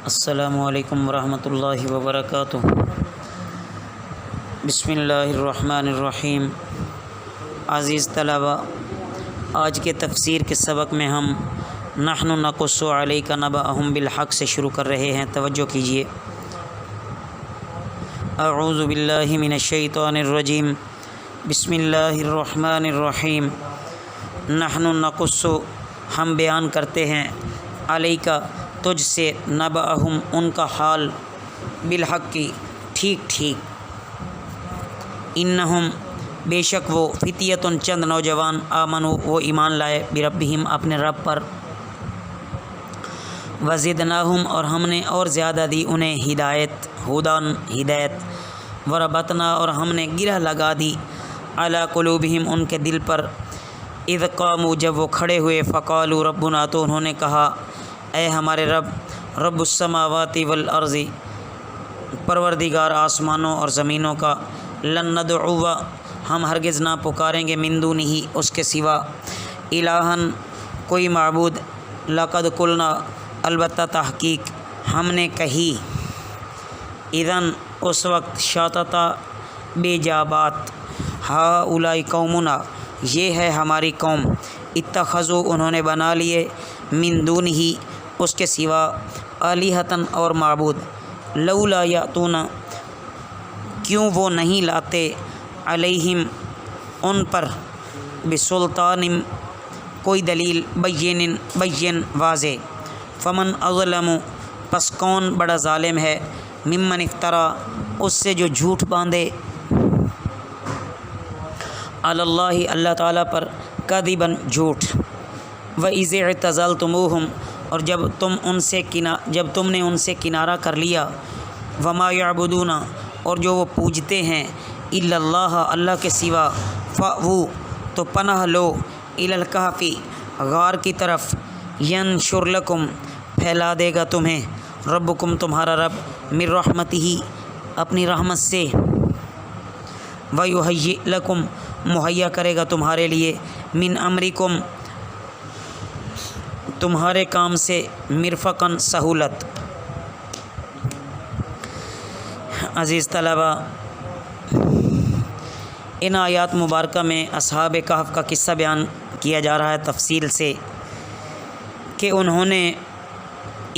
السلام علیکم ورحمۃ اللہ وبرکاتہ۔ بسم اللہ الرحمن الرحیم۔ عزیز طلباء، آج کے تفسیر کے سبق میں ہم نحن نقص علیک نبأہم بالحق سے شروع کر رہے ہیں۔ توجہ کیجیے۔ اعوذ باللہ من الشیطان الرجیم، بسم اللہ الرحمن الرحیم۔ نحن نقص، ہم بیان کرتے ہیں، علیک، تجھ سے، نبأہم، ان کا حال، بالحق کی، ٹھیک ٹھیک۔ انہم، بے شک وہ، فتیۃ، چند نوجوان، آمنو، وہ ایمان لائے، بربہم، اپنے رب پر، وزدناہم، اور ہم نے اور زیادہ دی انہیں ہدایت، ہدان، ہدایت، وربطنا، اور ہم نے گرہ لگا دی، علی قلوبہم، ان کے دل پر، اذ قاموا، جب وہ کھڑے ہوئے، فقالوا ربنا، تو انہوں نے کہا، اے ہمارے رب، رب السماوات والارض، پروردگار آسمانوں اور زمینوں کا، لن ندعو، ہم ہرگز نہ پکاریں گے، من دونہ، اس کے سوا، الہًا، کوئی معبود، لقد قلنا، البتہ تحقیق ہم نے کہی، اذن، اس وقت، شططا، بے جا بات، ہؤلاء قومنا، یہ ہے ہماری قوم، اتخذوا، انہوں نے بنا لیے، من دونہ، اس کے سوا، آلہۃً، اور معبود، لولا یاتون، کیوں وہ نہیں لاتے، علیہم، ان پر، بسلطان، کوئی دلیل، بین، واضح، فمن اظلم، پس کون بڑا ظالم ہے، ممن افترا، اس سے جو جھوٹ باندھے، علی اللہ، اللہ تعالیٰ پر، کذبا، جھوٹ، وَإِذِ اعْتَزَلْتُمُوهُمْ، اور جب تم نے ان سے کنارہ کر لیا، وما یعبدون، اور جو وہ پوجتے ہیں، الا اللہ، اللہ کے سوا، فأووا، تو پناہ لو، الی الکہف، غار کی طرف، ینشر لکم، پھیلا دے گا تمہیں، ربکم، تمہارا رب، من رحمتہ، اپنی رحمت سے، ویہیئ لکم، مہیا کرے گا تمہارے لیے، من امرکم، تمہارے کام سے، مرفقاً، سہولت۔ عزیز طلباء، ان آیات مبارکہ میں اصحاب کہف کا قصہ بیان کیا جا رہا ہے تفصیل سے، کہ انہوں نے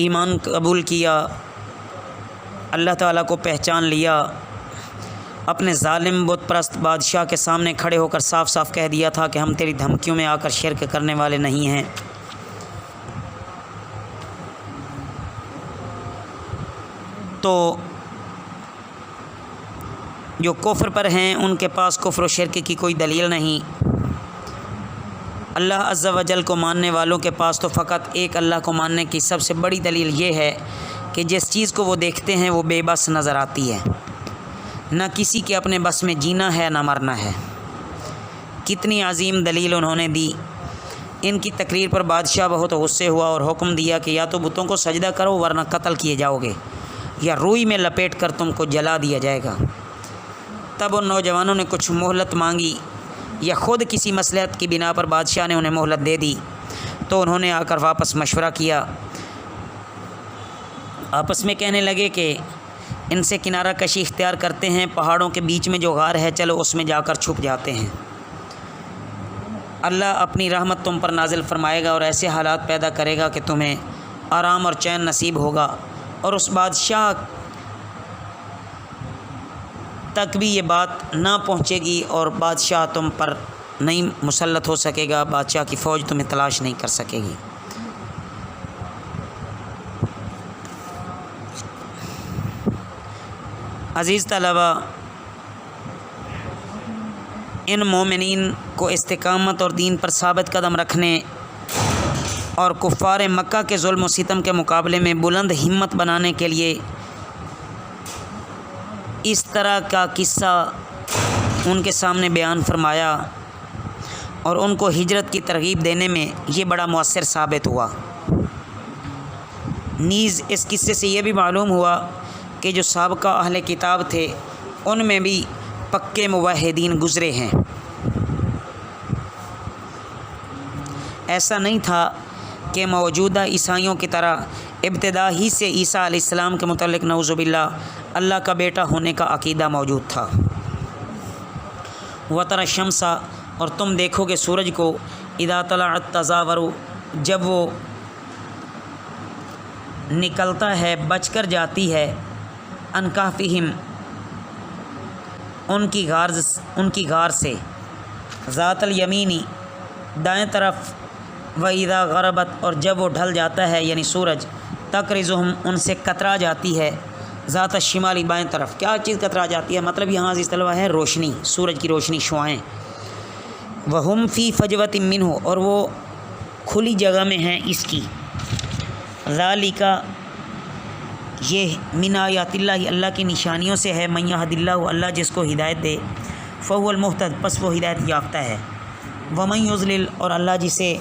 ایمان قبول کیا، اللہ تعالیٰ کو پہچان لیا، اپنے ظالم بت پرست بادشاہ کے سامنے کھڑے ہو کر صاف صاف کہہ دیا تھا کہ ہم تیری دھمکیوں میں آ کر شرک کرنے والے نہیں ہیں۔ تو جو کفر پر ہیں، ان کے پاس کفر و شرک کی کوئی دلیل نہیں۔ اللہ عز و جل کو ماننے والوں کے پاس تو فقط ایک اللہ کو ماننے کی سب سے بڑی دلیل یہ ہے کہ جس چیز کو وہ دیکھتے ہیں وہ بے بس نظر آتی ہے، نہ کسی کے اپنے بس میں جینا ہے، نہ مرنا ہے۔ کتنی عظیم دلیل انہوں نے دی۔ ان کی تقریر پر بادشاہ بہت غصے ہوا اور حکم دیا کہ یا تو بتوں کو سجدہ کرو ورنہ قتل کیے جاؤ گے، یا روئی میں لپیٹ کر تم کو جلا دیا جائے گا۔ تب ان نوجوانوں نے کچھ مہلت مانگی، یا خود کسی مصلحت کی بنا پر بادشاہ نے انہیں مہلت دے دی، تو انہوں نے آ کر واپس مشورہ کیا، آپس میں کہنے لگے کہ ان سے کنارہ کشی اختیار کرتے ہیں، پہاڑوں کے بیچ میں جو غار ہے، چلو اس میں جا کر چھپ جاتے ہیں، اللہ اپنی رحمت تم پر نازل فرمائے گا اور ایسے حالات پیدا کرے گا کہ تمہیں آرام اور چین نصیب ہوگا، اور اس بادشاہ تک بھی یہ بات نہ پہنچے گی اور بادشاہ تم پر نہیں مسلط ہو سکے گا، بادشاہ کی فوج تمہیں تلاش نہیں کر سکے گی۔ عزیز طلباء، ان مومنین کو استقامت اور دین پر ثابت قدم رکھنے اور کفار مکہ کے ظلم و ستم کے مقابلے میں بلند ہمت بنانے کے لیے اس طرح کا قصہ ان کے سامنے بیان فرمایا، اور ان کو ہجرت کی ترغیب دینے میں یہ بڑا مؤثر ثابت ہوا۔ نیز اس قصے سے یہ بھی معلوم ہوا کہ جو سابقہ اہل کتاب تھے، ان میں بھی پکے موحدین گزرے ہیں۔ ایسا نہیں تھا کہ موجودہ عیسائیوں کی طرح ابتدا ہی سے عیسیٰ علیہ السلام کے متعلق نعوذ باللہ اللہ کا بیٹا ہونے کا عقیدہ موجود تھا۔ وتر الشمس، اور تم دیکھو گے سورج کو، اذا طلعت تزاور، جب وہ نکلتا ہے بچ کر جاتی ہے، عن کہفہم، ان کی غار سے، ذات الیمینی، دائیں طرف، و اذا غربت، اور جب وہ ڈھل جاتا ہے یعنی سورج، تقرضہم، ان سے کترا جاتی ہے، ذات الشمالی، بائیں طرف۔ کیا چیز کترا جاتی ہے؟ مطلب یہاں عزیز طلبہ ہے روشنی، سورج کی روشنی، شعاعیں۔ وہم فی فجوۃ منہ، اور وہ کھلی جگہ میں ہیں اس کی۔ ذالک، یہ من آیات اللہ، اللہ کی نشانیوں سے ہے، من یہد اللہ، اللہ جس کو ہدایت دے، فہو المہتد، پس وہ ہدایت یافتہ ہے، ومن یضلل، اور اللہ جسے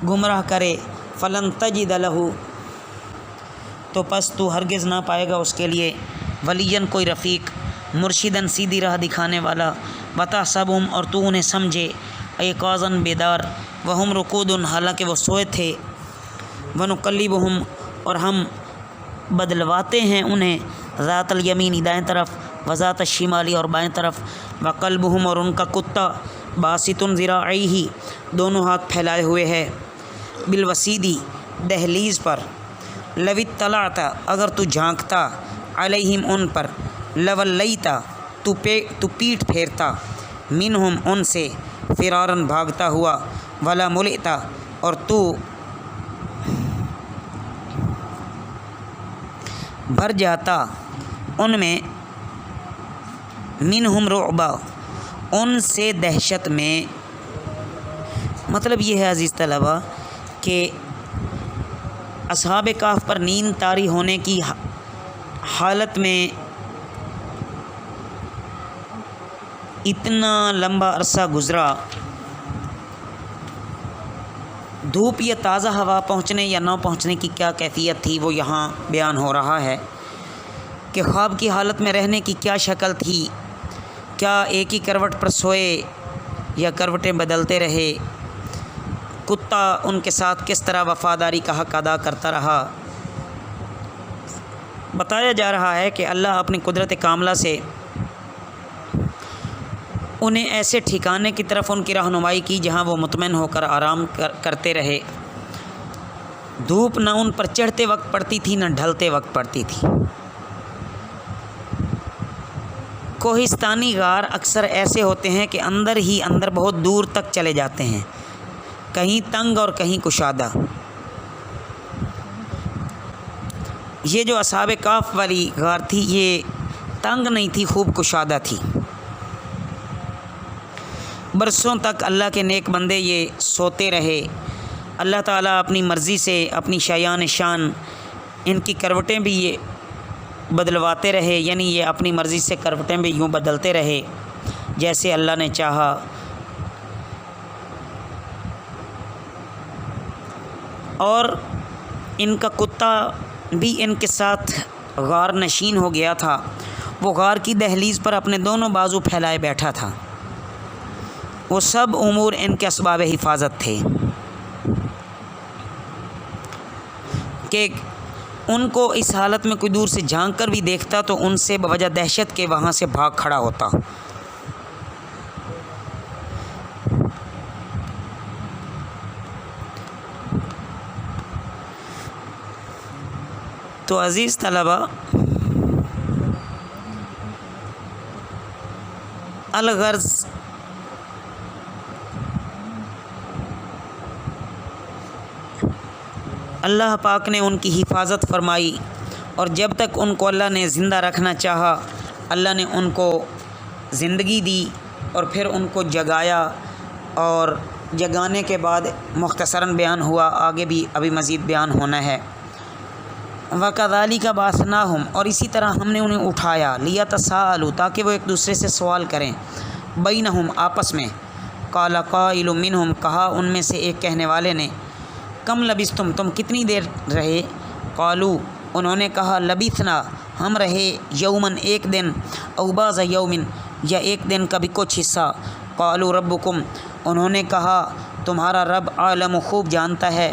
گمراہ کرے، فلن تجد لہ، تو پس تو ہرگز نہ پائے گا اس کے لیے، ولیًا، کوئی رفیق، مرشدن، سیدھی راہ دکھانے والا، وتحسبہم، اور تو انہیں سمجھے، ایقاظا، بیدار، وہم رقود، حالانکہ وہ سوئے تھے، ونقلبہم، اور ہم بدلواتے ہیں انہیں، ذات الیمین، دائیں طرف، وذات الشمالی، اور بائیں طرف، وقلبہم، اور ان کا کتا، باسط ذراعیہ، دونوں ہاتھ پھیلائے ہوئے ہے، بالوسیدی، دہلیز پر، لو اطلعت، اگر تو جھانکتا، علیہم، ان پر، لولیت، تو پیٹھ پھیرتا، منہم، ان سے، فرارن، بھاگتا ہوا، ولا ملئت، اور تو بھر جاتا ان میں، منہم رعبا، ان سے دہشت میں۔ مطلب یہ ہے عزیز طلبہ کہ اصحاب کہف پر نیند طاری ہونے کی حالت میں اتنا لمبا عرصہ گزرا، دھوپ یا تازہ ہوا پہنچنے یا نہ پہنچنے کی کیا کیفیت تھی وہ یہاں بیان ہو رہا ہے کہ خواب کی حالت میں رہنے کی کیا شکل تھی، کیا ایک ہی کروٹ پر سوئے یا کروٹیں بدلتے رہے، کتا ان کے ساتھ کس طرح وفاداری کا حق ادا کرتا رہا۔ بتایا جا رہا ہے کہ اللہ اپنی قدرت کاملہ سے انہیں ایسے ٹھکانے کی طرف ان کی رہنمائی کی جہاں وہ مطمئن ہو کر آرام کرتے رہے۔ دھوپ نہ ان پر چڑھتے وقت پڑتی تھی نہ ڈھلتے وقت پڑتی تھی۔ کوہستانی غار اکثر ایسے ہوتے ہیں کہ اندر ہی اندر بہت دور تک چلے جاتے ہیں، کہیں تنگ اور کہیں کشادہ۔ یہ جو اصحاب کہف والی غار تھی یہ تنگ نہیں تھی، خوب کشادہ تھی۔ برسوں تک اللہ کے نیک بندے یہ سوتے رہے، اللہ تعالیٰ اپنی مرضی سے اپنی شایان شان ان کی کروٹیں بھی یہ بدلواتے رہے، یعنی یہ اپنی مرضی سے کروٹیں بھی یوں بدلتے رہے جیسے اللہ نے چاہا۔ اور ان کا کتا بھی ان کے ساتھ غار نشین ہو گیا تھا، وہ غار کی دہلیز پر اپنے دونوں بازو پھیلائے بیٹھا تھا۔ وہ سب امور ان کے اسباب حفاظت تھے کہ ان کو اس حالت میں کوئی دور سے جھانک کر بھی دیکھتا تو ان سے بوجہ دہشت کے وہاں سے بھاگ کھڑا ہوتا۔ تو عزیز طلبہ، الغرض اللہ پاک نے ان کی حفاظت فرمائی، اور جب تک ان کو اللہ نے زندہ رکھنا چاہا اللہ نے ان کو زندگی دی اور پھر ان کو جگایا، اور جگانے کے بعد مختصراً بیان ہوا، آگے بھی ابھی مزید بیان ہونا ہے۔ وَكَذَلِكَ بَعَثْنَاهُمْ، اور اسی طرح ہم نے انہیں اٹھایا، لِيَتَسَاءَلُوا، تاکہ وہ ایک دوسرے سے سوال کریں، بَيْنَهُمْ، آپس میں، قَالَ قَائِلٌ مِّنْهُمْ، کہا ان میں سے ایک کہنے والے نے، کم لبثتم، تم کتنی دیر رہے، قالوا، انہوں نے کہا، لبثنا، ہم رہے، یومن، ایک دن، او بعض یومن، یا ایک دن کا بھی کچھ حصہ، قالوا ربکم، انہوں نے کہا تمہارا رب عالم، خوب جانتا ہے،